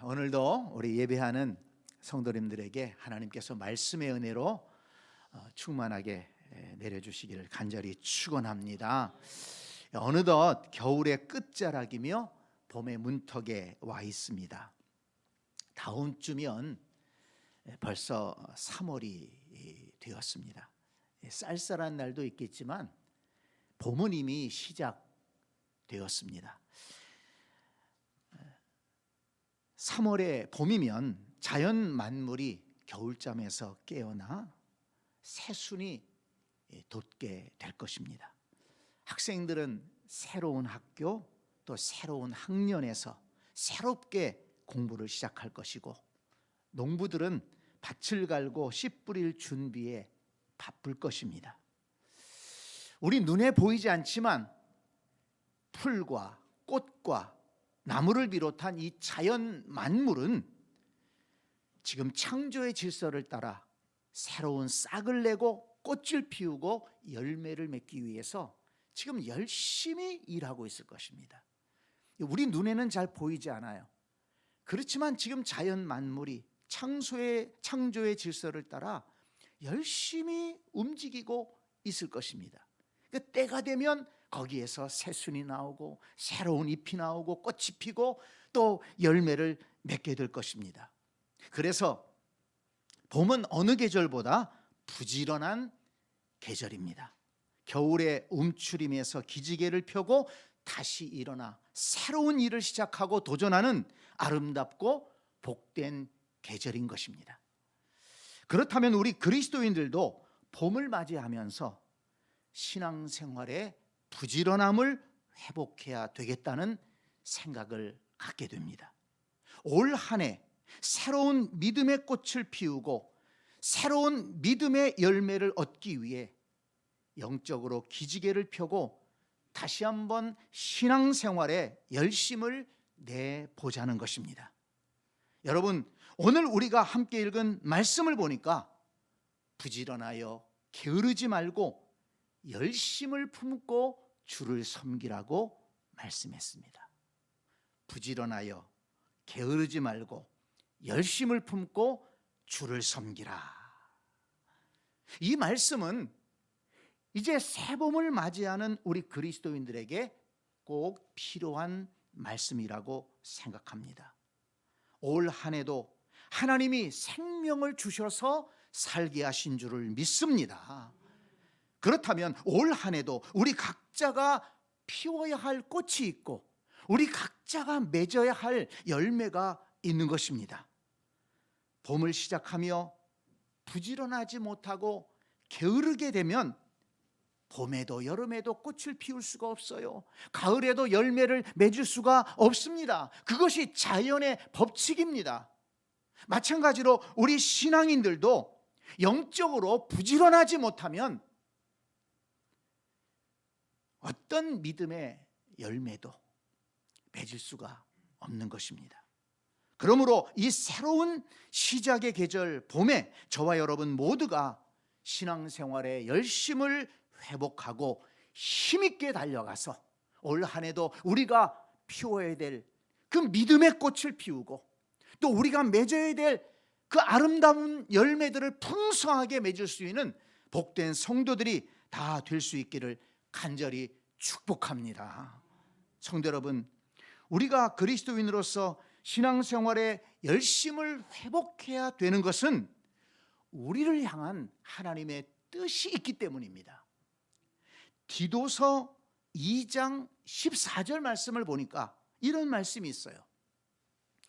오늘도 우리 예배하는 성도님들에게 하나님께서 말씀의 은혜로 충만하게 내려주시기를 간절히 축원합니다. 어느덧 겨울의 끝자락이며 봄의 문턱에 와 있습니다. 다음 주면 벌써 3월이 되었습니다. 쌀쌀한 날도 있겠지만 봄은 이미 시작되었습니다. 3월의 봄이면 자연 만물이 겨울잠에서 깨어나 새순이 돋게 될 것입니다. 학생들은 새로운 학교 또 새로운 학년에서 새롭게 공부를 시작할 것이고, 농부들은 밭을 갈고 씨 뿌릴 준비에 바쁠 것입니다. 우리 눈에 보이지 않지만 풀과 꽃과 나무를 비롯한 이 자연 만물은 지금 창조의 질서를 따라 새로운 싹을 내고 꽃을 피우고 열매를 맺기 위해서 지금 열심히 일하고 있을 것입니다. 우리 눈에는 잘 보이지 않아요. 그렇지만 지금 자연 만물이 창조의 질서를 따라 열심히 움직이고 있을 것입니다. 그러니까 때가 되면 거기에서 새순이 나오고 새로운 잎이 나오고 꽃이 피고 또 열매를 맺게 될 것입니다. 그래서 봄은 어느 계절보다 부지런한 계절입니다. 겨울의 움츠림에서 기지개를 펴고 다시 일어나 새로운 일을 시작하고 도전하는 아름답고 복된 계절인 것입니다. 그렇다면 우리 그리스도인들도 봄을 맞이하면서 신앙생활에 부지런함을 회복해야 되겠다는 생각을 갖게 됩니다. 올 한 해 새로운 믿음의 꽃을 피우고 새로운 믿음의 열매를 얻기 위해 영적으로 기지개를 펴고 다시 한번 신앙생활에 열심을 내보자는 것입니다. 여러분, 오늘 우리가 함께 읽은 말씀을 보니까 부지런하여 게으르지 말고 열심을 품고 주를 섬기라고 말씀했습니다. 부지런하여 게으르지 말고 열심을 품고 주를 섬기라. 이 말씀은 이제 새봄을 맞이하는 우리 그리스도인들에게 꼭 필요한 말씀이라고 생각합니다. 올 한 해도 하나님이 생명을 주셔서 살게 하신 줄을 믿습니다. 그렇다면 올 한 해도 우리 각자가 피워야 할 꽃이 있고 우리 각자가 맺어야 할 열매가 있는 것입니다. 봄을 시작하며 부지런하지 못하고 게으르게 되면 봄에도 여름에도 꽃을 피울 수가 없어요. 가을에도 열매를 맺을 수가 없습니다. 그것이 자연의 법칙입니다. 마찬가지로 우리 신앙인들도 영적으로 부지런하지 못하면 어떤 믿음의 열매도 맺을 수가 없는 것입니다. 그러므로 이 새로운 시작의 계절 봄에 저와 여러분 모두가 신앙생활의 열심을 회복하고 힘있게 달려가서 올 한 해도 우리가 피워야 될 그 믿음의 꽃을 피우고 또 우리가 맺어야 될 그 아름다운 열매들을 풍성하게 맺을 수 있는 복된 성도들이 다 될 수 있기를 간절히 축복합니다. 성도 여러분, 우리가 그리스도인으로서 신앙생활에 열심을 회복해야 되는 것은 우리를 향한 하나님의 뜻이 있기 때문입니다. 디도서 2장 14절 말씀을 보니까 이런 말씀이 있어요.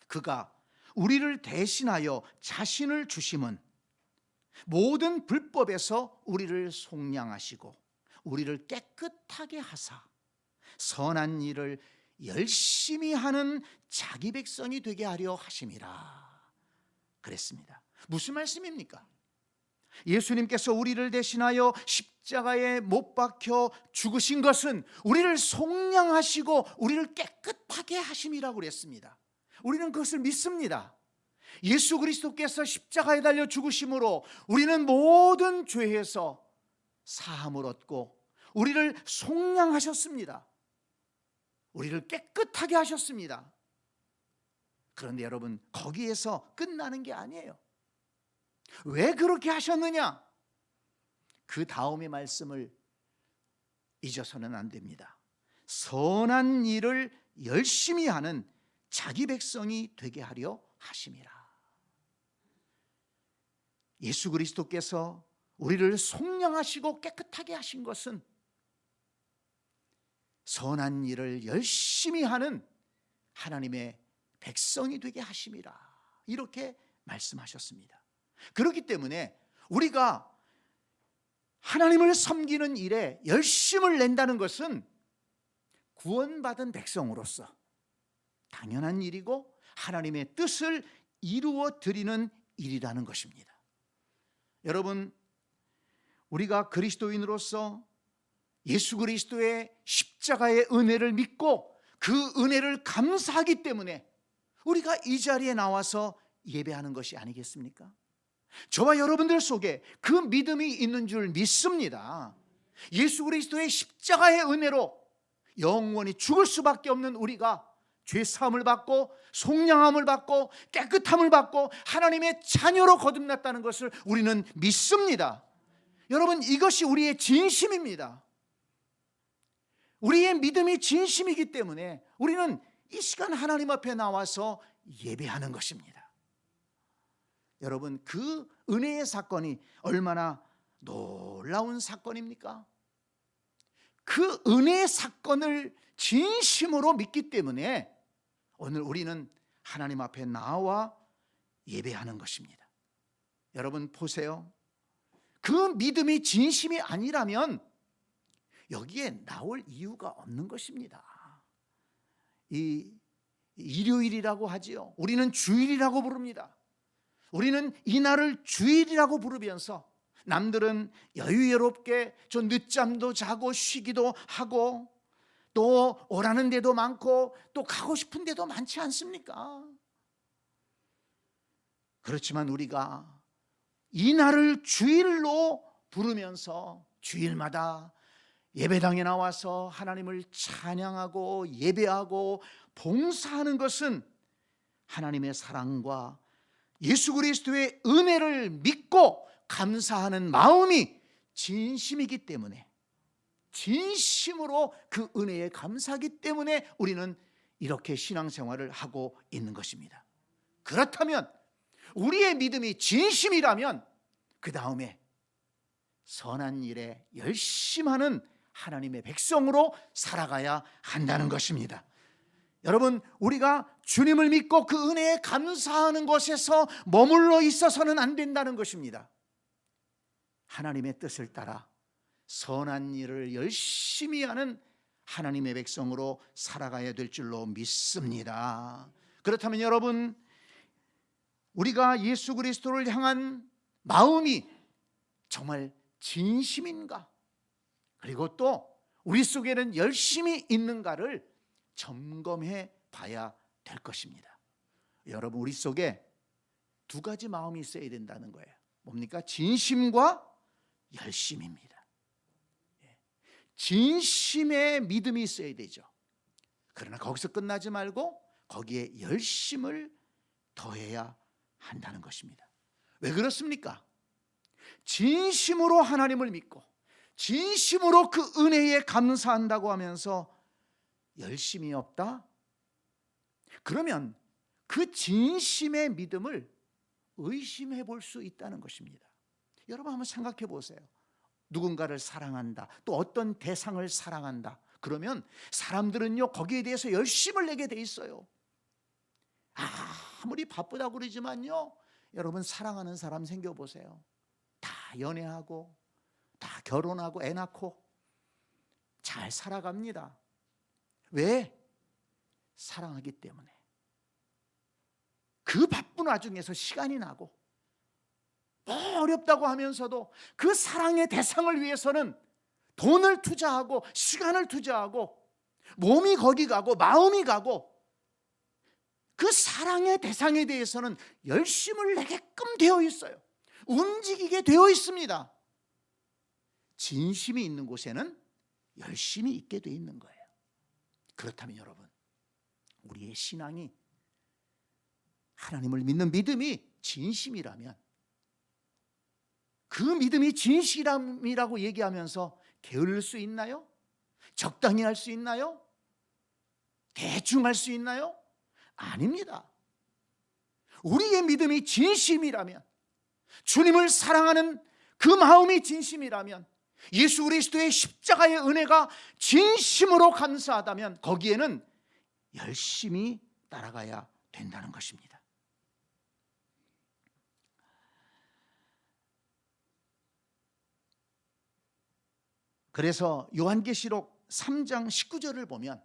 그가 우리를 대신하여 자신을 주심은 모든 불법에서 우리를 속량하시고 우리를 깨끗하게 하사 선한 일을 열심히 하는 자기 백성이 되게 하려 하심이라 그랬습니다. 무슨 말씀입니까? 예수님께서 우리를 대신하여 십자가에 못 박혀 죽으신 것은 우리를 속량하시고 우리를 깨끗하게 하심이라고 그랬습니다. 우리는 그것을 믿습니다. 예수 그리스도께서 십자가에 달려 죽으심으로 우리는 모든 죄에서 사함을 얻고 우리를 속량하셨습니다. 우리를 깨끗하게 하셨습니다. 그런데 여러분, 거기에서 끝나는 게 아니에요. 왜 그렇게 하셨느냐? 그 다음의 말씀을 잊어서는 안 됩니다. 선한 일을 열심히 하는 자기 백성이 되게 하려 하심이라. 예수 그리스도께서 우리를 속량하시고 깨끗하게 하신 것은 선한 일을 열심히 하는 하나님의 백성이 되게 하심이라, 이렇게 말씀하셨습니다. 그렇기 때문에 우리가 하나님을 섬기는 일에 열심을 낸다는 것은 구원받은 백성으로서 당연한 일이고 하나님의 뜻을 이루어 드리는 일이라는 것입니다. 여러분, 우리가 그리스도인으로서 예수 그리스도의 십자가의 은혜를 믿고 그 은혜를 감사하기 때문에 우리가 이 자리에 나와서 예배하는 것이 아니겠습니까? 저와 여러분들 속에 그 믿음이 있는 줄 믿습니다. 예수 그리스도의 십자가의 은혜로 영원히 죽을 수밖에 없는 우리가 죄 사함을 받고 속량함을 받고 깨끗함을 받고 하나님의 자녀로 거듭났다는 것을 우리는 믿습니다. 여러분, 이것이 우리의 진심입니다. 우리의 믿음이 진심이기 때문에 우리는 이 시간 하나님 앞에 나와서 예배하는 것입니다. 여러분, 그 은혜의 사건이 얼마나 놀라운 사건입니까? 그 은혜의 사건을 진심으로 믿기 때문에 오늘 우리는 하나님 앞에 나와 예배하는 것입니다. 여러분 보세요. 그 믿음이 진심이 아니라면 여기에 나올 이유가 없는 것입니다. 이 일요일이라고 하지요. 우리는 주일이라고 부릅니다. 우리는 이날을 주일이라고 부르면서 남들은 여유롭게 좀 늦잠도 자고 쉬기도 하고 또 오라는 데도 많고 또 가고 싶은 데도 많지 않습니까? 그렇지만 우리가 이날을 주일로 부르면서 주일마다 예배당에 나와서 하나님을 찬양하고 예배하고 봉사하는 것은 하나님의 사랑과 예수 그리스도의 은혜를 믿고 감사하는 마음이 진심이기 때문에, 진심으로 그 은혜에 감사하기 때문에 우리는 이렇게 신앙생활을 하고 있는 것입니다. 그렇다면 우리의 믿음이 진심이라면 그 다음에 선한 일에 열심하는 하나님의 백성으로 살아가야 한다는 것입니다. 여러분, 우리가 주님을 믿고 그 은혜에 감사하는 것에서 머물러 있어서는 안 된다는 것입니다. 하나님의 뜻을 따라 선한 일을 열심히 하는 하나님의 백성으로 살아가야 될 줄로 믿습니다. 그렇다면 여러분, 우리가 예수 그리스도를 향한 마음이 정말 진심인가? 그리고 또 우리 속에는 열심히 있는가를 점검해 봐야 될 것입니다. 여러분, 우리 속에 두 가지 마음이 있어야 된다는 거예요. 뭡니까? 진심과 열심입니다. 진심의 믿음이 있어야 되죠. 그러나 거기서 끝나지 말고 거기에 열심을 더해야 한다는 것입니다. 왜 그렇습니까? 진심으로 하나님을 믿고 진심으로 그 은혜에 감사한다고 하면서 열심이 없다? 그러면 그 진심의 믿음을 의심해 볼 수 있다는 것입니다. 여러분 한번 생각해 보세요. 누군가를 사랑한다, 또 어떤 대상을 사랑한다, 그러면 사람들은요 거기에 대해서 열심을 내게 돼 있어요. 아무리 바쁘다고 그러지만요, 여러분 사랑하는 사람 생겨보세요. 다 연애하고 다 결혼하고 애 낳고 잘 살아갑니다. 왜? 사랑하기 때문에. 그 바쁜 와중에서 시간이 나고 뭐 어렵다고 하면서도 그 사랑의 대상을 위해서는 돈을 투자하고 시간을 투자하고 몸이 거기 가고 마음이 가고 그 사랑의 대상에 대해서는 열심을 내게끔 되어 있어요. 움직이게 되어 있습니다. 진심이 있는 곳에는 열심히 있게 되어 있는 거예요. 그렇다면 여러분, 우리의 신앙이 하나님을 믿는 믿음이 진심이라면, 그 믿음이 진실함이라고 얘기하면서 게을릴 수 있나요? 적당히 할 수 있나요? 대충 할 수 있나요? 아닙니다. 우리의 믿음이 진심이라면, 주님을 사랑하는 그 마음이 진심이라면, 예수 그리스도의 십자가의 은혜가 진심으로 감사하다면 거기에는 열심히 따라가야 된다는 것입니다. 그래서 요한계시록 3장 19절을 보면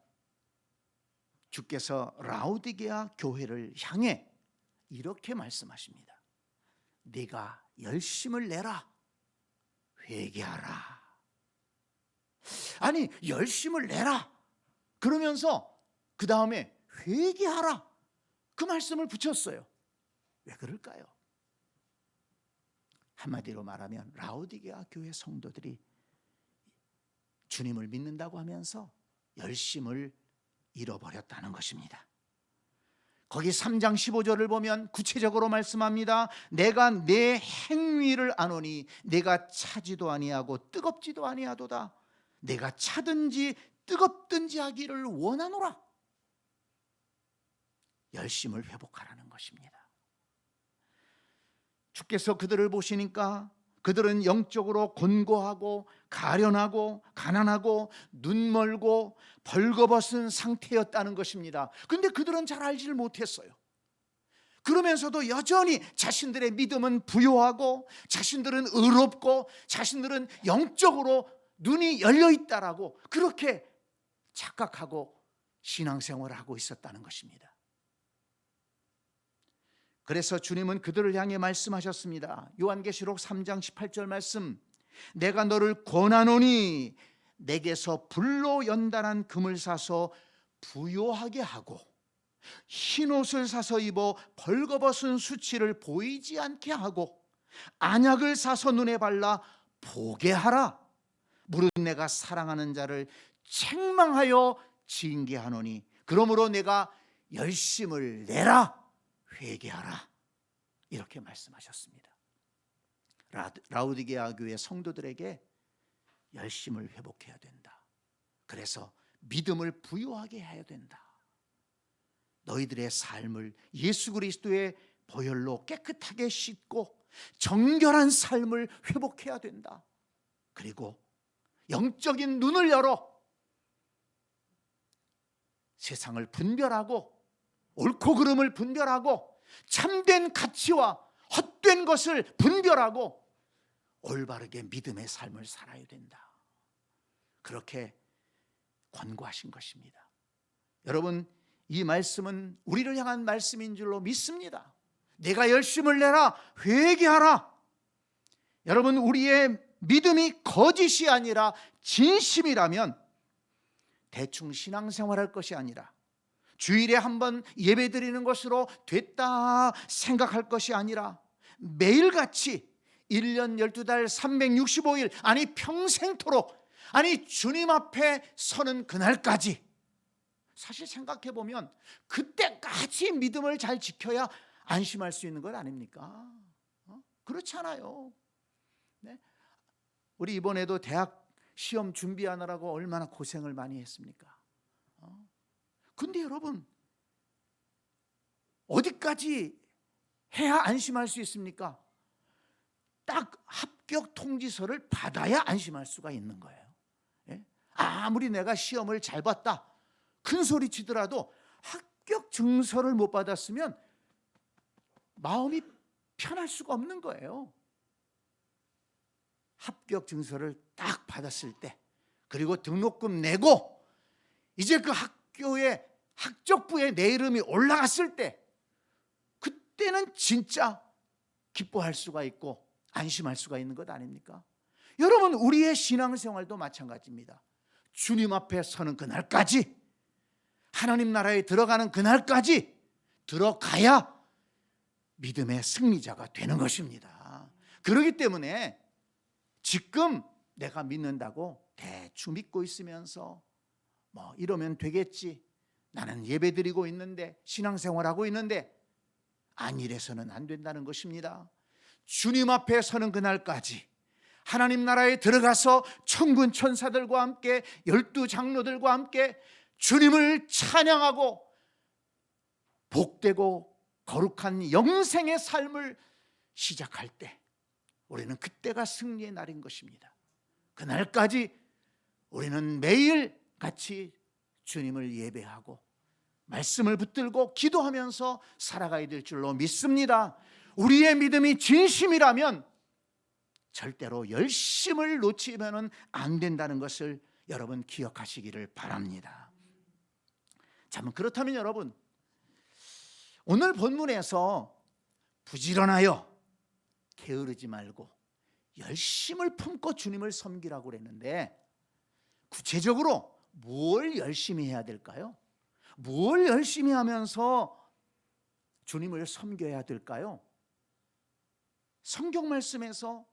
주께서 라오디게아 교회를 향해 이렇게 말씀하십니다. 네가 열심을 내라, 회개하라. 아니, 열심을 내라 그러면서 그 다음에 회개하라, 그 말씀을 붙였어요. 왜 그럴까요? 한마디로 말하면 라오디게아 교회 성도들이 주님을 믿는다고 하면서 열심을 잃어버렸다는 것입니다. 거기 3장 15절을 보면 구체적으로 말씀합니다. 내가 내 행위를 아노니 내가 차지도 아니하고 뜨겁지도 아니하도다. 내가 차든지 뜨겁든지 하기를 원하노라. 열심을 회복하라는 것입니다. 주께서 그들을 보시니까 그들은 영적으로 곤고하고 가련하고 가난하고 눈멀고 벌거벗은 상태였다는 것입니다. 그런데 그들은 잘 알지를 못했어요. 그러면서도 여전히 자신들의 믿음은 부요하고 자신들은 의롭고 자신들은 영적으로 눈이 열려있다라고 그렇게 착각하고 신앙생활을 하고 있었다는 것입니다. 그래서 주님은 그들을 향해 말씀하셨습니다. 요한계시록 3장 18절 말씀, 내가 너를 권하노니 내게서 불로 연단한 금을 사서 부요하게 하고 흰옷을 사서 입어 벌거벗은 수치를 보이지 않게 하고 안약을 사서 눈에 발라 보게 하라. 무릇 내가 사랑하는 자를 책망하여 징계하노니 그러므로 내가 열심을 내라, 회개하라. 이렇게 말씀하셨습니다. 라오디게아 교회 성도들에게 열심을 회복해야 된다. 그래서 믿음을 부요하게 해야 된다. 너희들의 삶을 예수 그리스도의 보혈로 깨끗하게 씻고 정결한 삶을 회복해야 된다. 그리고 영적인 눈을 열어 세상을 분별하고 옳고 그름을 분별하고 참된 가치와 헛된 것을 분별하고 올바르게 믿음의 삶을 살아야 된다. 그렇게 권고하신 것입니다. 여러분, 이 말씀은 우리를 향한 말씀인 줄로 믿습니다. 내가 열심을 내라, 회개하라. 여러분, 우리의 믿음이 거짓이 아니라 진심이라면 대충 신앙생활할 것이 아니라 주일에 한번 예배드리는 것으로 됐다 생각할 것이 아니라 매일같이 1년 12달 365일 아니 평생토록 아니 주님 앞에 서는 그날까지, 사실 생각해 보면 그때까지 믿음을 잘 지켜야 안심할 수 있는 것 아닙니까? 그렇지 않아요? 네? 우리 이번에도 대학 시험 준비하느라고 얼마나 고생을 많이 했습니까? 근데 여러분, 어디까지 해야 안심할 수 있습니까? 딱 합격 통지서를 받아야 안심할 수가 있는 거예요. 예? 아무리 내가 시험을 잘 봤다 큰 소리 치더라도 합격 증서를 못 받았으면 마음이 편할 수가 없는 거예요. 합격 증서를 딱 받았을 때, 그리고 등록금 내고 이제 그 학교에 학적부에 내 이름이 올라갔을 때, 그때는 진짜 기뻐할 수가 있고 안심할 수가 있는 것 아닙니까? 여러분, 우리의 신앙생활도 마찬가지입니다. 주님 앞에 서는 그날까지, 하나님 나라에 들어가는 그날까지 들어가야 믿음의 승리자가 되는 것입니다. 그렇기 때문에 지금 내가 믿는다고 대충 믿고 있으면서 뭐 이러면 되겠지, 나는 예배드리고 있는데 신앙생활하고 있는데 안일해서는 안 된다는 것입니다. 주님 앞에 서는 그날까지 하나님 나라에 들어가서 천군 천사들과 함께 12장로들과 함께 주님을 찬양하고 복되고 거룩한 영생의 삶을 시작할 때 우리는 그때가 승리의 날인 것입니다. 그날까지 우리는 매일 같이 주님을 예배하고 말씀을 붙들고 기도하면서 살아가야 될 줄로 믿습니다. 우리의 믿음이 진심이라면 절대로 열심을 놓치면 안 된다는 것을 여러분 기억하시기를 바랍니다. 자, 그렇다면 여러분, 오늘 본문에서 부지런하여 게으르지 말고 열심을 품고 주님을 섬기라고 그랬는데, 구체적으로 뭘 열심히 해야 될까요? 뭘 열심히 하면서 주님을 섬겨야 될까요? 성경 말씀에서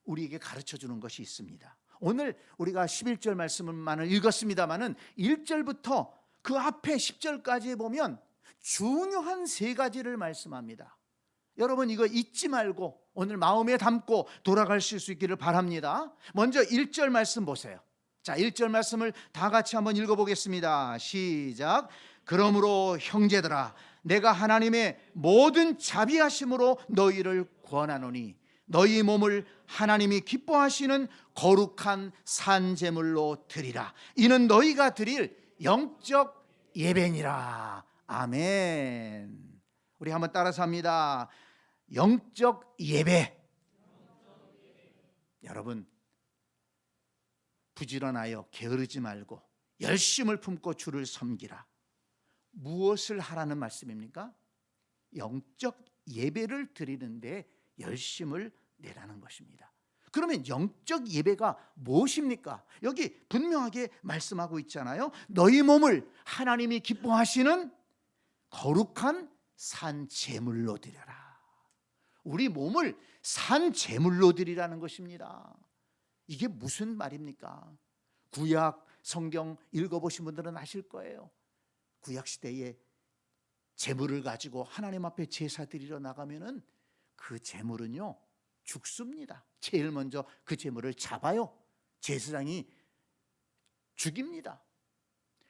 우리에게 가르쳐 주는 것이 있습니다. 오늘 우리가 11절 말씀만을 읽었습니다마는 1절부터 그 앞에 10절까지 보면 중요한 세 가지를 말씀합니다. 여러분 이거 잊지 말고 오늘 마음에 담고 돌아가실 수 있기를 바랍니다. 먼저 1절 말씀 보세요. 자, 1절 말씀을 다 같이 한번 읽어보겠습니다. 시작. 그러므로 형제들아, 내가 하나님의 모든 자비하심으로 너희를 권하노니 너희 몸을 하나님이 기뻐하시는 거룩한 산제물로 드리라. 이는 너희가 드릴 영적 예배니라. 아멘. 우리 한번 따라서 합니다. 영적 예배. 여러분, 부지런하여 게으르지 말고 열심을 품고 주를 섬기라. 무엇을 하라는 말씀입니까? 영적 예배를 드리는데 열심을 내라는 것입니다. 그러면 영적 예배가 무엇입니까? 여기 분명하게 말씀하고 있잖아요. 너희 몸을 하나님이 기뻐하시는 거룩한 산 제물로 드려라. 우리 몸을 산 제물로 드리라는 것입니다. 이게 무슨 말입니까? 구약 성경 읽어보신 분들은 아실 거예요. 구약 시대에 제물을 가지고 하나님 앞에 제사 드리러 나가면은 그 제물은요 죽습니다. 제일 먼저 그 제물을 잡아요. 제사장이 죽입니다.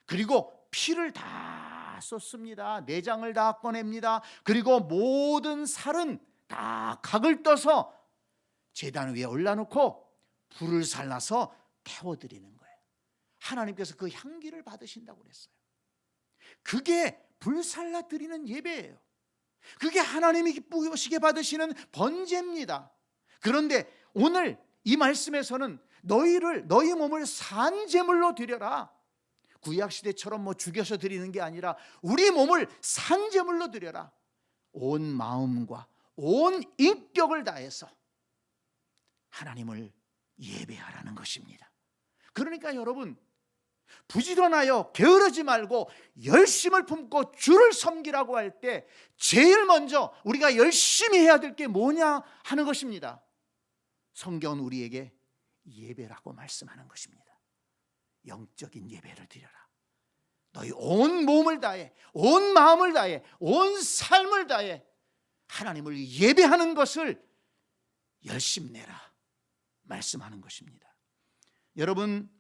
그리고 피를 다 쏟습니다. 내장을 다 꺼냅니다. 그리고 모든 살은 다 각을 떠서 제단 위에 올려놓고 불을 살라서 태워드리는 거예요. 하나님께서 그 향기를 받으신다고 그랬어요. 그게 불살라 드리는 예배예요. 그게 하나님이 기쁘시게 받으시는 번제입니다. 그런데 오늘 이 말씀에서는 너희 몸을 산제물로 드려라. 구약시대처럼 죽여서 드리는 게 아니라 우리 몸을 산제물로 드려라. 온 마음과 온 인격을 다해서 하나님을 예배하라는 것입니다. 그러니까 여러분, 부지런하여 게으르지 말고 열심을 품고 주를 섬기라고 할 때 제일 먼저 우리가 열심히 해야 될 게 뭐냐 하는 것입니다. 성경은 우리에게 예배라고 말씀하는 것입니다. 영적인 예배를 드려라. 너희 온 몸을 다해, 온 마음을 다해, 온 삶을 다해 하나님을 예배하는 것을 열심내라 말씀하는 것입니다. 여러분,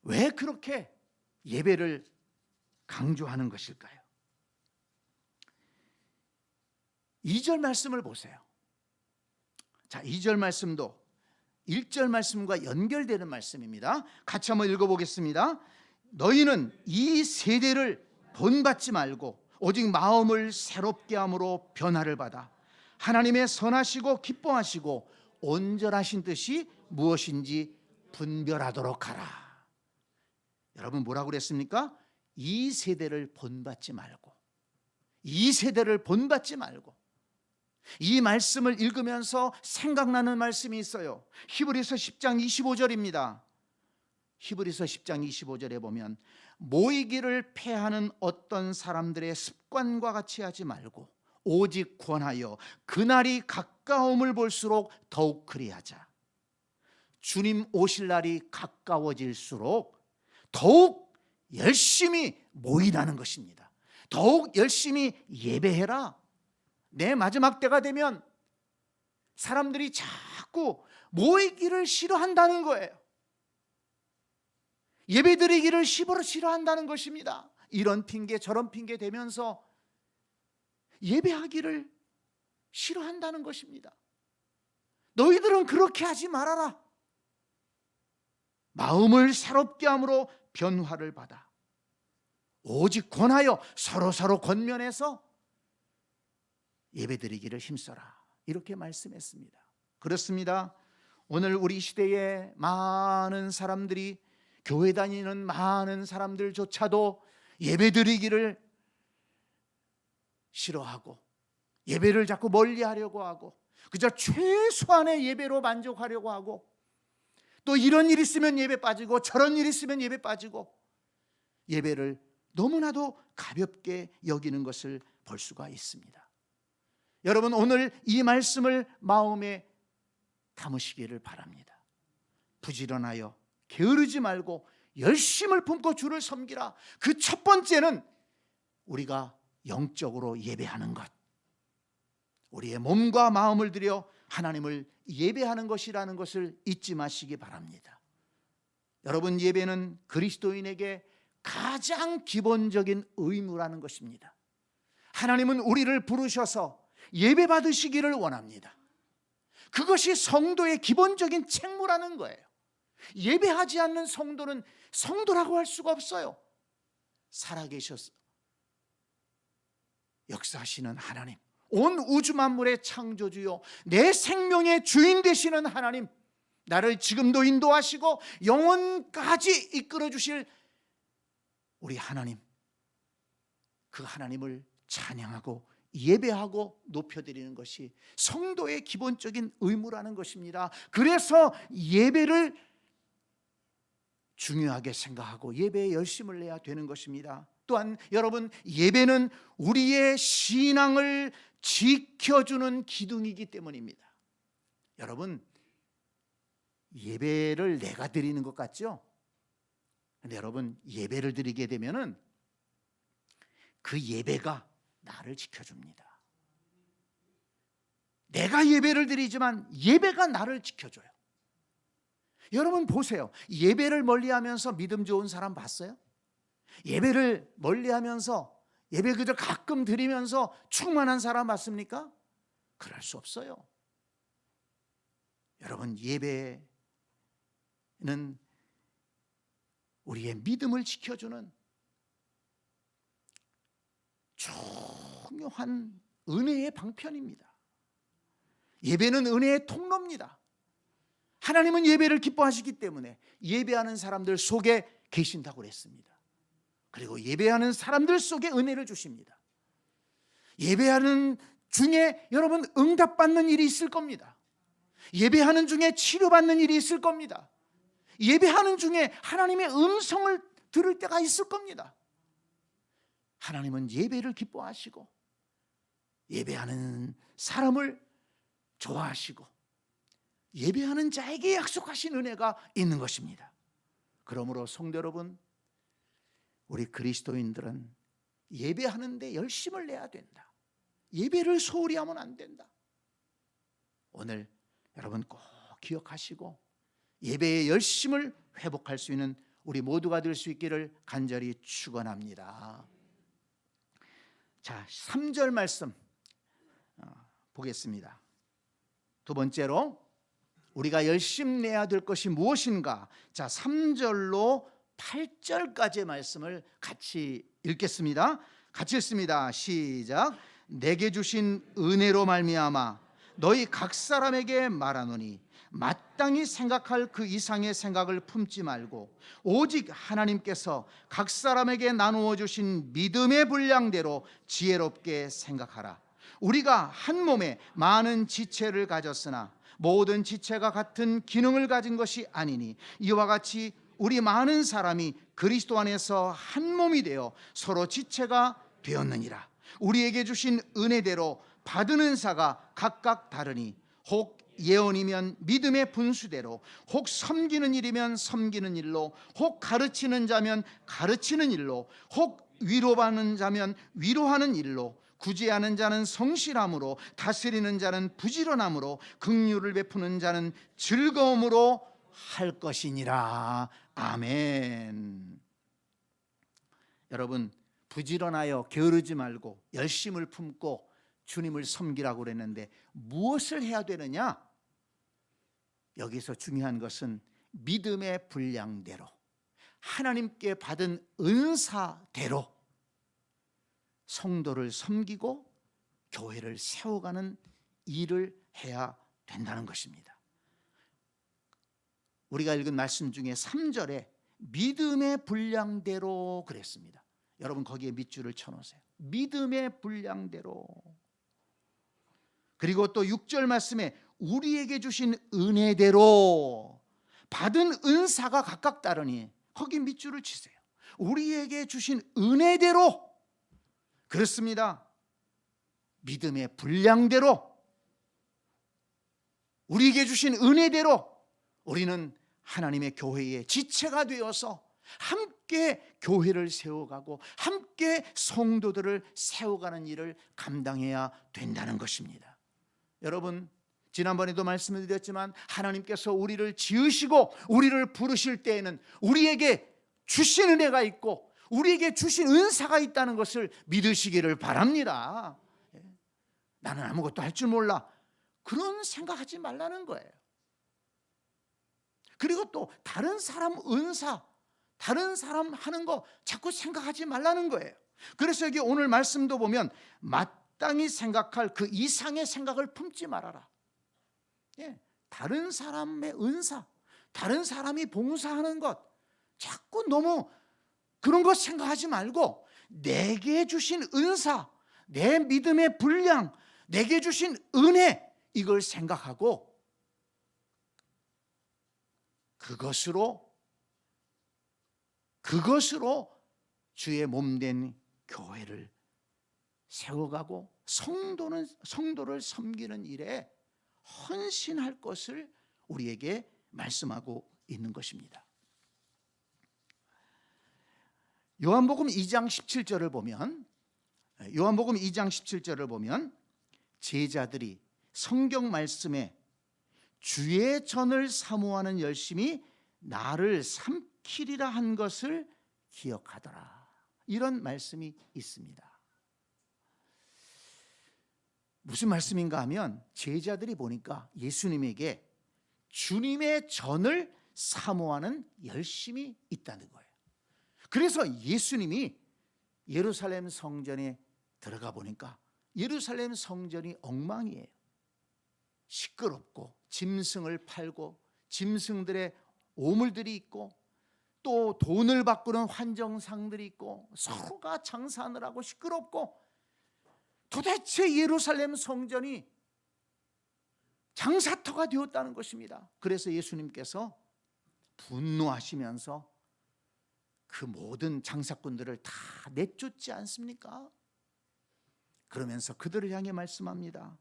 왜 그렇게 예배를 강조하는 것일까요? 2절 말씀을 보세요. 자, 2절 말씀도 1절 말씀과 연결되는 말씀입니다. 같이 한번 읽어보겠습니다. 너희는 이 세대를 본받지 말고 오직 마음을 새롭게 함으로 변화를 받아 하나님의 선하시고 기뻐하시고 온전하신 뜻이 무엇인지 분별하도록 하라. 여러분 뭐라고 그랬습니까? 이 세대를 본받지 말고, 이 세대를 본받지 말고. 이 말씀을 읽으면서 생각나는 말씀이 있어요. 히브리서 10장 25절입니다. 히브리서 10장 25절에 보면 모이기를 패하는 어떤 사람들의 습관과 같이 하지 말고 오직 권하여 그날이 가까움을 볼수록 더욱 그리하자. 주님 오실 날이 가까워질수록 더욱 열심히 모이라는 것입니다. 더욱 열심히 예배해라. 내 마지막 때가 되면 사람들이 자꾸 모이기를 싫어한다는 거예요. 예배드리기를 싫어한다는 것입니다. 이런 핑계 저런 핑계 대면서 예배하기를 싫어한다는 것입니다. 너희들은 그렇게 하지 말아라. 마음을 새롭게 함으로 변화를 받아 오직 권하여 서로 권면해서 예배드리기를 힘써라. 이렇게 말씀했습니다. 그렇습니다. 오늘 우리 시대에 많은 사람들이, 교회 다니는 많은 사람들조차도 예배드리기를 싫어하고 예배를 자꾸 멀리하려고 하고 그저 최소한의 예배로 만족하려고 하고, 또 이런 일 있으면 예배 빠지고 저런 일 있으면 예배 빠지고, 예배를 너무나도 가볍게 여기는 것을 볼 수가 있습니다. 여러분, 오늘 이 말씀을 마음에 담으시기를 바랍니다. 부지런하여 게으르지 말고 열심을 품고 주를 섬기라. 그 첫 번째는 우리가 영적으로 예배하는 것, 우리의 몸과 마음을 들여 하나님을 예배하는 것이라는 것을 잊지 마시기 바랍니다. 여러분, 예배는 그리스도인에게 가장 기본적인 의무라는 것입니다. 하나님은 우리를 부르셔서 예배 받으시기를 원합니다. 그것이 성도의 기본적인 책무라는 거예요. 예배하지 않는 성도는 성도라고 할 수가 없어요. 살아계셔서 역사하시는 하나님, 온 우주 만물의 창조주요 내 생명의 주인 되시는 하나님, 나를 지금도 인도하시고 영원까지 이끌어 주실 우리 하나님, 그 하나님을 찬양하고 예배하고 높여드리는 것이 성도의 기본적인 의무라는 것입니다. 그래서 예배를 중요하게 생각하고 예배에 열심을 내야 되는 것입니다. 또한 여러분, 예배는 우리의 신앙을 지켜주는 기둥이기 때문입니다. 여러분, 예배를 내가 드리는 것 같죠? 근데 여러분, 예배를 드리게 되면은 그 예배가 나를 지켜줍니다. 내가 예배를 드리지만 예배가 나를 지켜줘요. 여러분 보세요. 예배를 멀리하면서 믿음 좋은 사람 봤어요? 예배를 멀리하면서 예배 그저 가끔 드리면서 충만한 사람 봤습니까? 그럴 수 없어요. 여러분, 예배는 우리의 믿음을 지켜주는 중요한 은혜의 방편입니다. 예배는 은혜의 통로입니다. 하나님은 예배를 기뻐하시기 때문에 예배하는 사람들 속에 계신다고 그랬습니다. 그리고 예배하는 사람들 속에 은혜를 주십니다. 예배하는 중에 여러분 응답받는 일이 있을 겁니다. 예배하는 중에 치료받는 일이 있을 겁니다. 예배하는 중에 하나님의 음성을 들을 때가 있을 겁니다. 하나님은 예배를 기뻐하시고 예배하는 사람을 좋아하시고 예배하는 자에게 약속하신 은혜가 있는 것입니다. 그러므로 성도 여러분, 우리 그리스도인들은 예배하는 데 열심을 내야 된다. 예배를 소홀히 하면 안 된다. 오늘 여러분 꼭 기억하시고 예배의 열심을 회복할 수 있는 우리 모두가 될 수 있기를 간절히 축원합니다. 자, 3절 말씀 보겠습니다. 두 번째로 우리가 열심 내야 될 것이 무엇인가? 자, 3절로 8절까지의 말씀을 같이 읽겠습니다. 같이 읽습니다. 시작. 내게 주신 은혜로 말미암아 너희 각 사람에게 말하노니 마땅히 생각할 그 이상의 생각을 품지 말고 오직 하나님께서 각 사람에게 나누어 주신 믿음의 분량대로 지혜롭게 생각하라. 우리가 한 몸에 많은 지체를 가졌으나 모든 지체가 같은 기능을 가진 것이 아니니 이와 같이 우리 많은 사람이 그리스도 안에서 한 몸이 되어 서로 지체가 되었느니라. 우리에게 주신 은혜대로 받은 은사가 각각 다르니 혹 예언이면 믿음의 분수대로, 혹 섬기는 일이면 섬기는 일로, 혹 가르치는 자면 가르치는 일로, 혹 위로받는 자면 위로하는 일로, 구제하는 자는 성실함으로, 다스리는 자는 부지런함으로, 긍휼을 베푸는 자는 즐거움으로 할 것이니라. 아멘. 여러분, 부지런하여 게으르지 말고 열심을 품고 주님을 섬기라고 그랬는데 무엇을 해야 되느냐? 여기서 중요한 것은 믿음의 분량대로, 하나님께 받은 은사대로 성도를 섬기고 교회를 세워가는 일을 해야 된다는 것입니다. 우리가 읽은 말씀 중에 3절에 믿음의 분량대로 그랬습니다. 여러분 거기에 밑줄을 쳐놓으세요. 믿음의 분량대로. 그리고 또 6절 말씀에 우리에게 주신 은혜대로, 받은 은사가 각각 다르니 거기 밑줄을 치세요. 우리에게 주신 은혜대로. 그렇습니다. 믿음의 분량대로, 우리에게 주신 은혜대로 우리는 하나님의 교회의 지체가 되어서 함께 교회를 세워가고 함께 성도들을 세워가는 일을 감당해야 된다는 것입니다. 여러분, 지난번에도 말씀을 드렸지만 하나님께서 우리를 지으시고 우리를 부르실 때에는 우리에게 주신 은혜가 있고 우리에게 주신 은사가 있다는 것을 믿으시기를 바랍니다. 나는 아무것도 할 줄 몰라, 그런 생각하지 말라는 거예요. 그리고 또 다른 사람 은사, 다른 사람 하는 거 자꾸 생각하지 말라는 거예요. 그래서 여기 오늘 말씀도 보면 마땅히 생각할 그 이상의 생각을 품지 말아라. 다른 사람의 은사, 다른 사람이 봉사하는 것 자꾸 너무 그런 것 생각하지 말고 내게 주신 은사, 내 믿음의 분량, 내게 주신 은혜, 이걸 생각하고 그것으로 주의 몸된 교회를 세워가고 성도를 섬기는 일에 헌신할 것을 우리에게 말씀하고 있는 것입니다. 요한복음 2장 17절을 보면 제자들이 성경 말씀에 주의 전을 사모하는 열심이 나를 삼키리라 한 것을 기억하더라, 이런 말씀이 있습니다. 무슨 말씀인가 하면 제자들이 보니까 예수님에게 주님의 전을 사모하는 열심이 있다는 거예요. 그래서 예수님이 예루살렘 성전에 들어가 보니까 예루살렘 성전이 엉망이에요. 시끄럽고 짐승을 팔고 짐승들의 오물들이 있고 또 돈을 바꾸는 환정상들이 있고 서로가 장사하느라고 시끄럽고, 도대체 예루살렘 성전이 장사터가 되었다는 것입니다. 그래서 예수님께서 분노하시면서 그 모든 장사꾼들을 다 내쫓지 않습니까? 그러면서 그들을 향해 말씀합니다.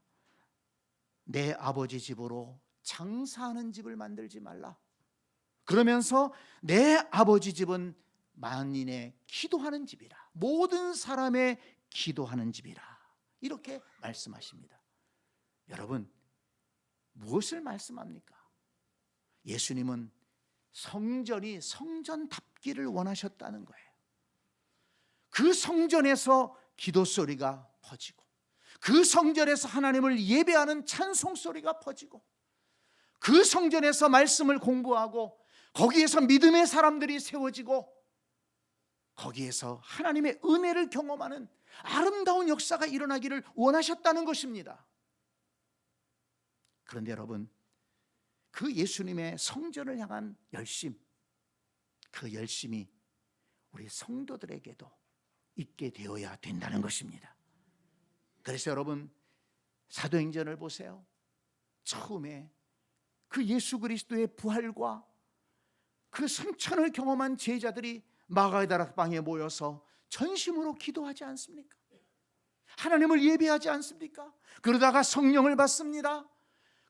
내 아버지 집으로 장사하는 집을 만들지 말라. 그러면서 내 아버지 집은 만인의 기도하는 집이라, 모든 사람의 기도하는 집이라, 이렇게 말씀하십니다. 여러분, 무엇을 말씀합니까? 예수님은 성전이 성전답기를 원하셨다는 거예요. 그 성전에서 기도 소리가 퍼지고, 그 성전에서 하나님을 예배하는 찬송 소리가 퍼지고, 그 성전에서 말씀을 공부하고 거기에서 믿음의 사람들이 세워지고 거기에서 하나님의 은혜를 경험하는 아름다운 역사가 일어나기를 원하셨다는 것입니다. 그런데 여러분, 그 예수님의 성전을 향한 열심, 그 열심이 우리 성도들에게도 있게 되어야 된다는 것입니다. 그래서 여러분, 사도행전을 보세요. 처음에 그 예수 그리스도의 부활과 그 승천을 경험한 제자들이 마가다락 방에 모여서 전심으로 기도하지 않습니까? 하나님을 예배하지 않습니까? 그러다가 성령을 받습니다.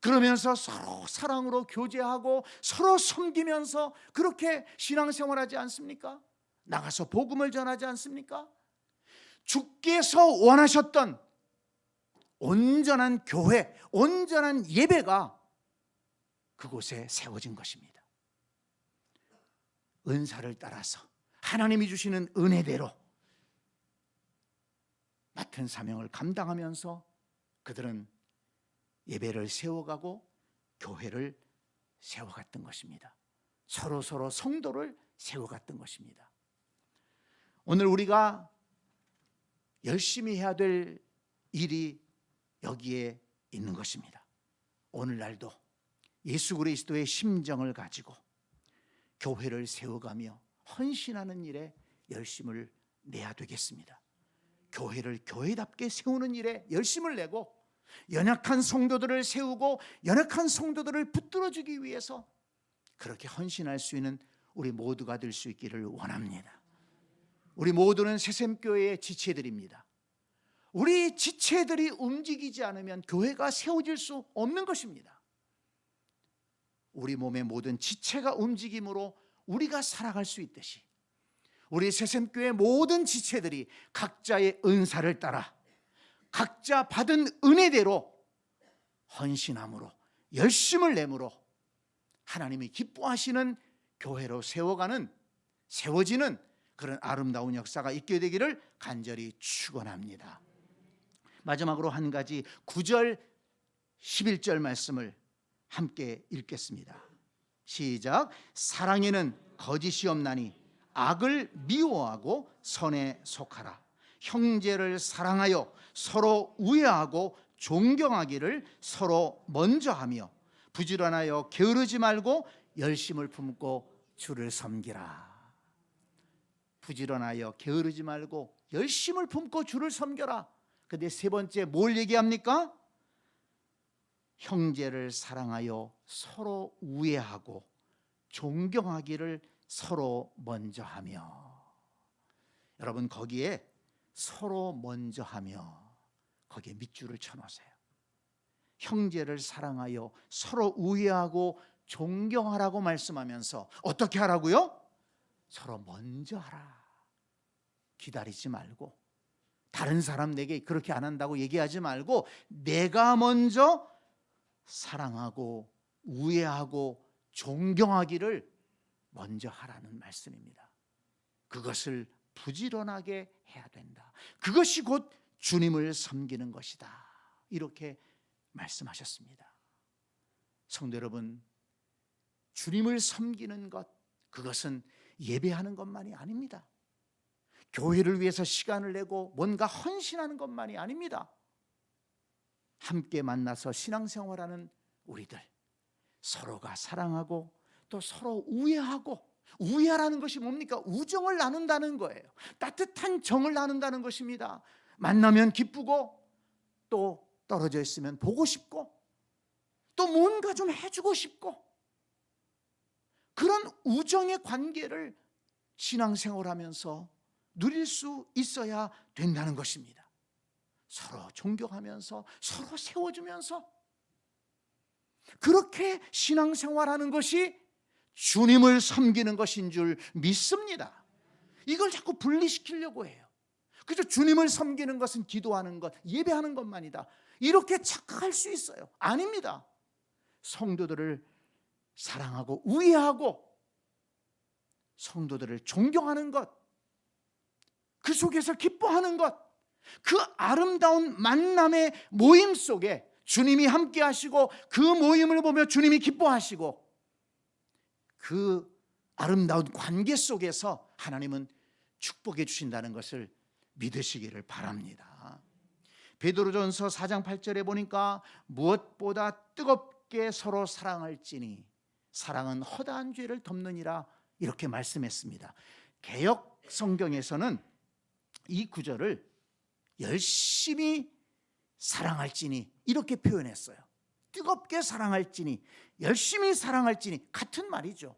그러면서 서로 사랑으로 교제하고 서로 섬기면서 그렇게 신앙생활하지 않습니까? 나가서 복음을 전하지 않습니까? 주께서 원하셨던 온전한 교회, 온전한 예배가 그곳에 세워진 것입니다. 은사를 따라서 하나님이 주시는 은혜대로 맡은 사명을 감당하면서 그들은 예배를 세워가고 교회를 세워갔던 것입니다. 서로 성도를 세워갔던 것입니다. 오늘 우리가 열심히 해야 될 일이 여기에 있는 것입니다. 오늘날도 예수 그리스도의 심정을 가지고 교회를 세워가며 헌신하는 일에 열심을 내야 되겠습니다. 교회를 교회답게 세우는 일에 열심을 내고 연약한 성도들을 세우고 연약한 성도들을 붙들어주기 위해서 그렇게 헌신할 수 있는 우리 모두가 될 수 있기를 원합니다. 우리 모두는 새샘교회의 지체들입니다. 우리 지체들이 움직이지 않으면 교회가 세워질 수 없는 것입니다. 우리 몸의 모든 지체가 움직임으로 우리가 살아갈 수 있듯이 우리 새샘교회 모든 지체들이 각자의 은사를 따라 각자 받은 은혜대로 헌신함으로 열심을 내므로 하나님이 기뻐하시는 교회로 세워지는 그런 아름다운 역사가 있게 되기를 간절히 축원합니다. 마지막으로 한 가지 9절 11절 말씀을 함께 읽겠습니다. 시작. 사랑에는 거짓이 없나니 악을 미워하고 선에 속하라. 형제를 사랑하여 서로 우애하고 존경하기를 서로 먼저 하며 부지런하여 게으르지 말고 열심을 품고 주를 섬기라. 부지런하여 게으르지 말고 열심을 품고 주를 섬겨라. 근데 세 번째 뭘 얘기합니까? 형제를 사랑하여 서로 우애하고 존경하기를 서로 먼저 하며. 여러분 거기에 서로 먼저 하며 거기에 밑줄을 쳐놓으세요. 형제를 사랑하여 서로 우애하고 존경하라고 말씀하면서 어떻게 하라고요? 서로 먼저 하라. 기다리지 말고 다른 사람 내게 그렇게 안 한다고 얘기하지 말고 내가 먼저 사랑하고 우애하고 존경하기를 먼저 하라는 말씀입니다. 그것을 부지런하게 해야 된다. 그것이 곧 주님을 섬기는 것이다. 이렇게 말씀하셨습니다. 성도 여러분, 주님을 섬기는 것, 그것은 예배하는 것만이 아닙니다. 교회를 위해서 시간을 내고 뭔가 헌신하는 것만이 아닙니다. 함께 만나서 신앙생활하는 우리들, 서로가 사랑하고 또 서로 우애하고, 우애하라는 것이 뭡니까? 우정을 나눈다는 거예요. 따뜻한 정을 나눈다는 것입니다. 만나면 기쁘고 또 떨어져 있으면 보고 싶고 또 뭔가 좀 해주고 싶고, 그런 우정의 관계를 신앙생활하면서 누릴 수 있어야 된다는 것입니다. 서로 존경하면서 서로 세워주면서 그렇게 신앙생활하는 것이 주님을 섬기는 것인 줄 믿습니다. 이걸 자꾸 분리시키려고 해요. 그죠? 주님을 섬기는 것은 기도하는 것, 예배하는 것만이다, 이렇게 착각할 수 있어요. 아닙니다. 성도들을 사랑하고 우애하고 성도들을 존경하는 것, 그 속에서 기뻐하는 것, 그 아름다운 만남의 모임 속에 주님이 함께 하시고 그 모임을 보며 주님이 기뻐하시고 그 아름다운 관계 속에서 하나님은 축복해 주신다는 것을 믿으시기를 바랍니다. 베드로전서 4장 8절에 보니까 무엇보다 뜨겁게 서로 사랑할지니 사랑은 허다한 죄를 덮느니라, 이렇게 말씀했습니다. 개역 성경에서는 이 구절을 열심히 사랑할지니 이렇게 표현했어요. 뜨겁게 사랑할지니, 열심히 사랑할지니, 같은 말이죠.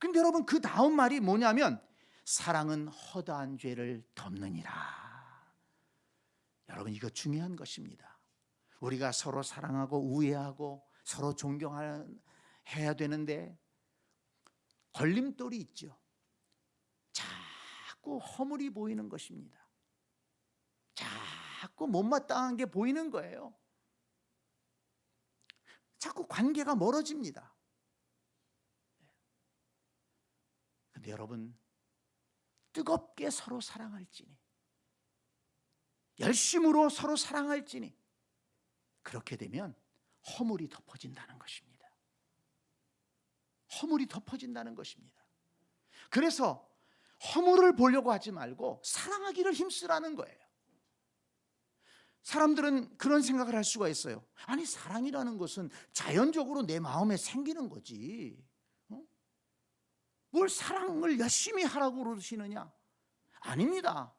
근데 여러분 그 다음 말이 뭐냐면 사랑은 허다한 죄를 덮느니라. 여러분 이거 중요한 것입니다. 우리가 서로 사랑하고 우애하고 서로 존경해야 되는데 걸림돌이 있죠. 자꾸 허물이 보이는 것입니다. 자꾸 못마땅한 게 보이는 거예요. 자꾸 관계가 멀어집니다. 근데 여러분, 뜨겁게 서로 사랑할지니, 열심으로 서로 사랑할지니, 그렇게 되면 허물이 덮어진다는 것입니다. 허물이 덮어진다는 것입니다. 그래서 허물을 보려고 하지 말고 사랑하기를 힘쓰라는 거예요. 사람들은 그런 생각을 할 수가 있어요. 아니, 사랑이라는 것은 자연적으로 내 마음에 생기는 거지. 뭘 사랑을 열심히 하라고 그러시느냐? 아닙니다.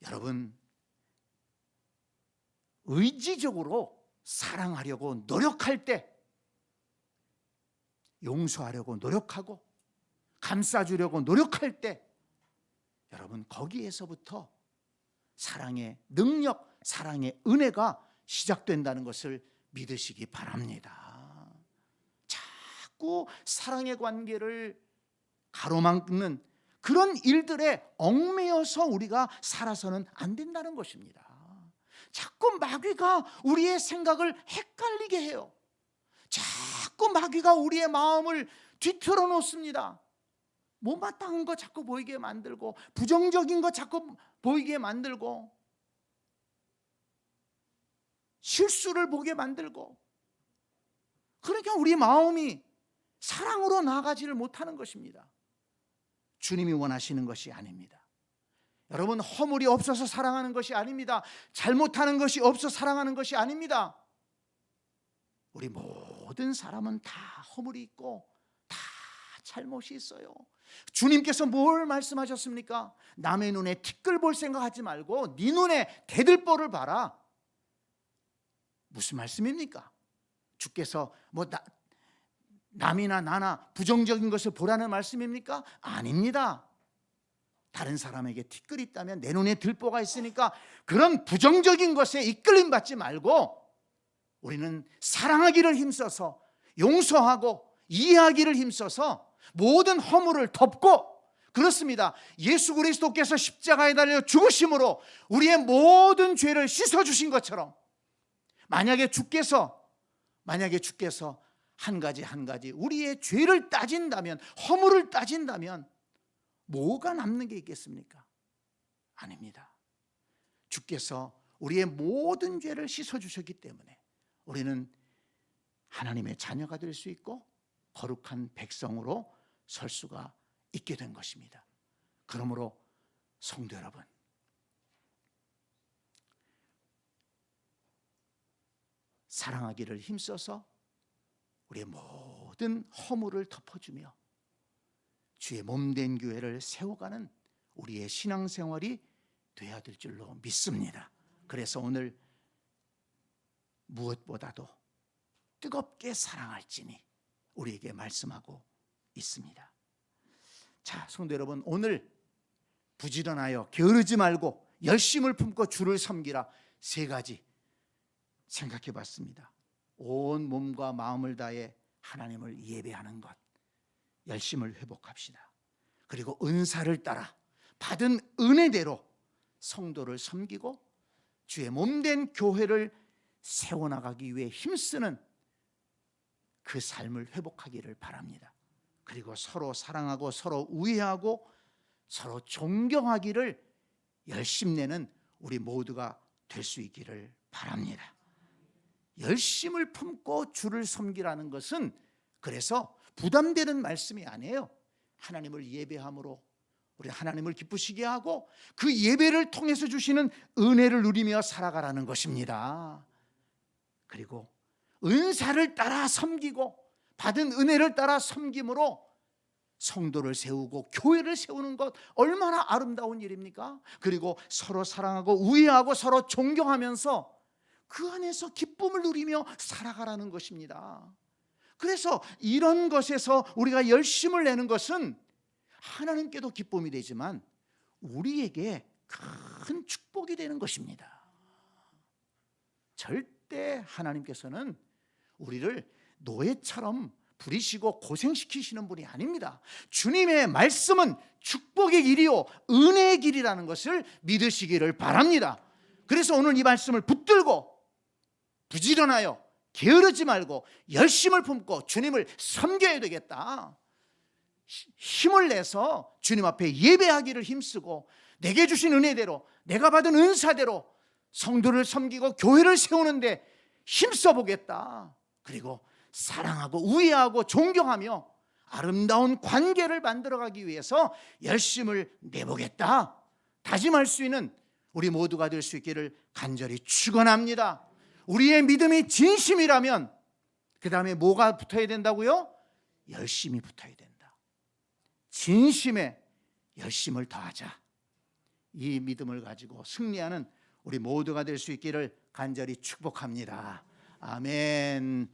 여러분, 의지적으로 사랑하려고 노력할 때, 용서하려고 노력하고 감싸주려고 노력할 때, 여러분, 거기에서부터 사랑의 능력, 사랑의 은혜가 시작된다는 것을 믿으시기 바랍니다. 자꾸 사랑의 관계를 가로막는 그런 일들에 얽매여서 우리가 살아서는 안 된다는 것입니다. 자꾸 마귀가 우리의 생각을 헷갈리게 해요. 자꾸 마귀가 우리의 마음을 뒤틀어 놓습니다. 못마땅한 거 자꾸 보이게 만들고, 부정적인 거 자꾸 보이게 만들고, 실수를 보게 만들고, 그러니까 우리 마음이 사랑으로 나아가지를 못하는 것입니다. 주님이 원하시는 것이 아닙니다. 여러분, 허물이 없어서 사랑하는 것이 아닙니다. 잘못하는 것이 없어서 사랑하는 것이 아닙니다. 우리 모든 사람은 다 허물이 있고 다 잘못이 있어요. 주님께서 뭘 말씀하셨습니까? 남의 눈에 티끌 볼 생각하지 말고 네 눈에 대들보를 봐라. 무슨 말씀입니까? 주께서 남이나 나나 부정적인 것을 보라는 말씀입니까? 아닙니다. 다른 사람에게 티끌이 있다면 내 눈에 들보가 있으니까 그런 부정적인 것에 이끌림 받지 말고 우리는 사랑하기를 힘써서, 용서하고 이해하기를 힘써서 모든 허물을 덮고, 그렇습니다, 예수 그리스도께서 십자가에 달려 죽으심으로 우리의 모든 죄를 씻어주신 것처럼, 만약에 주께서 한 가지 우리의 죄를 따진다면, 허물을 따진다면 뭐가 남는 게 있겠습니까? 아닙니다. 주께서 우리의 모든 죄를 씻어주셨기 때문에 우리는 하나님의 자녀가 될 수 있고 거룩한 백성으로 설 수가 있게 된 것입니다. 그러므로 성도 여러분, 사랑하기를 힘써서 우리의 모든 허물을 덮어주며 주의 몸된 교회를 세워가는 우리의 신앙생활이 되어야 될 줄로 믿습니다. 그래서 오늘 무엇보다도 뜨겁게 사랑할지니 우리에게 말씀하고 있습니다. 자, 성도 여러분, 오늘 부지런하여 게으르지 말고 열심을 품고 주를 섬기라, 3가지 생각해 봤습니다. 온 몸과 마음을 다해 하나님을 예배하는 것, 열심을 회복합시다. 그리고 은사를 따라 받은 은혜대로 성도를 섬기고 주의 몸된 교회를 세워나가기 위해 힘쓰는 그 삶을 회복하기를 바랍니다. 그리고 서로 사랑하고 서로 우애하고 서로 존경하기를 열심내는 우리 모두가 될 수 있기를 바랍니다. 열심을 품고 주를 섬기라는 것은 그래서 부담되는 말씀이 아니에요. 하나님을 예배함으로 우리 하나님을 기쁘시게 하고 그 예배를 통해서 주시는 은혜를 누리며 살아가라는 것입니다. 그리고 은사를 따라 섬기고 받은 은혜를 따라 섬김으로 성도를 세우고 교회를 세우는 것, 얼마나 아름다운 일입니까? 그리고 서로 사랑하고 우애하고 서로 존경하면서 그 안에서 기쁨을 누리며 살아가라는 것입니다. 그래서 이런 것에서 우리가 열심을 내는 것은 하나님께도 기쁨이 되지만 우리에게 큰 축복이 되는 것입니다. 절대 절대 하나님께서는 우리를 노예처럼 부리시고 고생시키시는 분이 아닙니다. 주님의 말씀은 축복의 길이요 은혜의 길이라는 것을 믿으시기를 바랍니다. 그래서 오늘 이 말씀을 붙들고 부지런하여 게으르지 말고 열심을 품고 주님을 섬겨야 되겠다. 힘을 내서 주님 앞에 예배하기를 힘쓰고 내게 주신 은혜대로 내가 받은 은사대로 성도를 섬기고 교회를 세우는데 힘써 보겠다. 그리고 사랑하고 우애하고 존경하며 아름다운 관계를 만들어가기 위해서 열심을 내보겠다 다짐할 수 있는 우리 모두가 될 수 있기를 간절히 축원합니다. 우리의 믿음이 진심이라면 그 다음에 뭐가 붙어야 된다고요? 열심이 붙어야 된다. 진심에 열심을 더하자. 이 믿음을 가지고 승리하는 우리 모두가 될 수 있기를 간절히 축복합니다. 아멘.